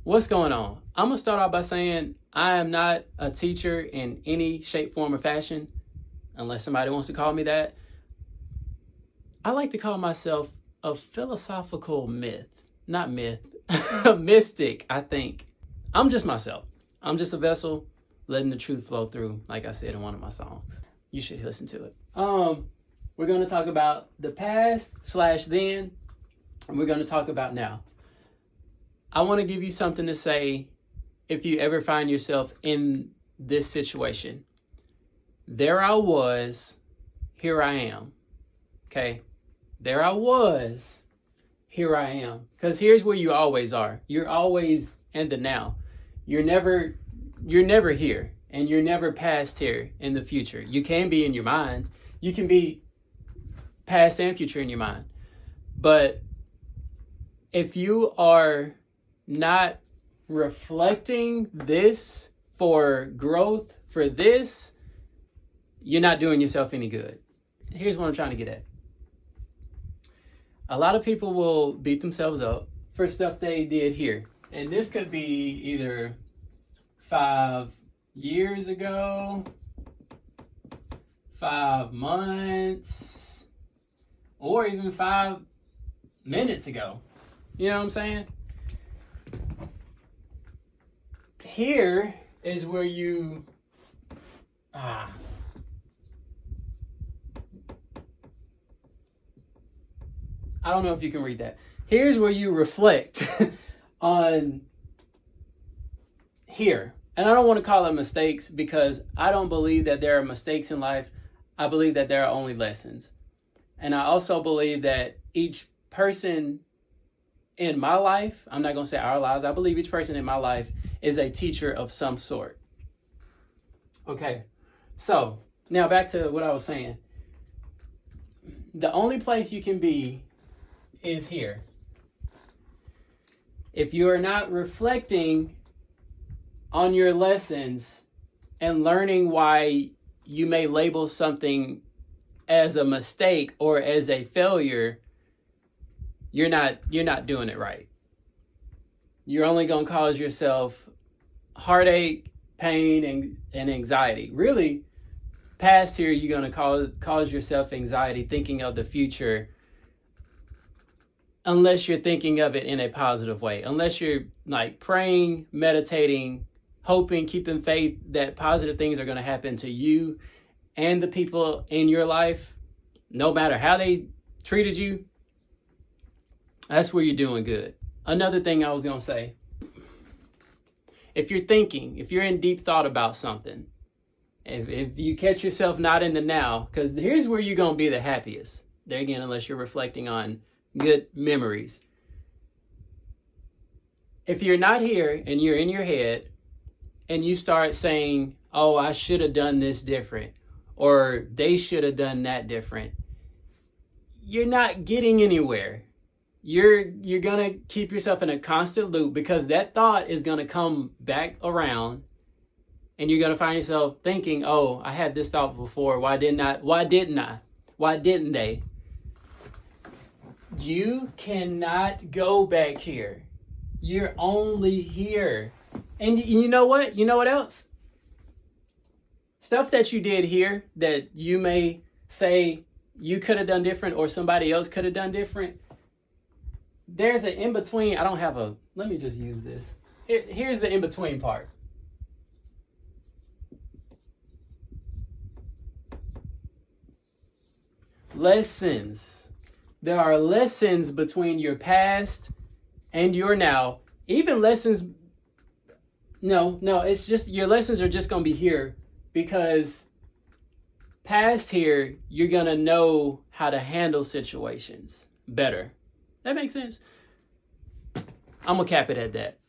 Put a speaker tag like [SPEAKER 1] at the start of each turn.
[SPEAKER 1] What's going on? I'm going to start off by saying I am not a teacher in any shape, form, or fashion, unless somebody wants to call me that. I like to call myself a philosophical myth. Not myth, a mystic, I think. I'm just myself. I'm just a vessel letting the truth flow through, like I said in one of my songs. You should listen to it. We're going to talk about the past/then, and we're going to talk about now. I want to give you something to say if you ever find yourself in this situation. There I was, here I am. Okay? There I was, here I am. Because here's where you always are. You're always in the now. You're never here, and you're never past here in the future. You can be in your mind. You can be past and future in your mind. But if you are not reflecting this for growth, for this, you're not doing yourself any good. Here's what I'm trying to get at. A lot of people will beat themselves up for stuff they did here. And this could be either 5 years ago, 5 months, or even 5 minutes ago. You know what I'm saying? Here is where you I don't know if you can read that. Here's where you reflect on here. And I don't want to call it mistakes because I don't believe that there are mistakes in life. I believe that there are only lessons. And I also believe that each person in my life, I'm not going to say our lives, I believe each person in my life is a teacher of some sort. Okay, so now back to what I was saying. The only place you can be is here. If you are not reflecting on your lessons and learning why you may label something as a mistake or as a failure, you're not doing it right. You're only going to cause yourself heartache, pain, and anxiety. Really, past here, you're going to cause yourself anxiety thinking of the future, unless you're thinking of it in a positive way. Unless you're like praying, meditating, hoping, keeping faith that positive things are going to happen to you and the people in your life, no matter how they treated you. That's where you're doing good. Another thing I was going to say, if you're in deep thought about something, if you catch yourself not in the now, because here's where you're going to be the happiest. There again, unless you're reflecting on good memories. If you're not here and you're in your head and you start saying, oh, I should have done this different, or they should have done that different, you're not getting anywhere. You're going to keep yourself in a constant loop because that thought is going to come back around and you're going to find yourself thinking, oh, I had this thought before. Why didn't I? Why didn't they? You cannot go back here. You're only here. And you know what? You know what else? Stuff that you did here that you may say you could have done different or somebody else could have done different. There's an in-between. Let me just use this. Here's the in-between part. Lessons. There are lessons between your past and your now. Even lessons, no, it's just your lessons are just going to be here because past here, you're going to know how to handle situations better. That makes sense? I'm going to cap it at that.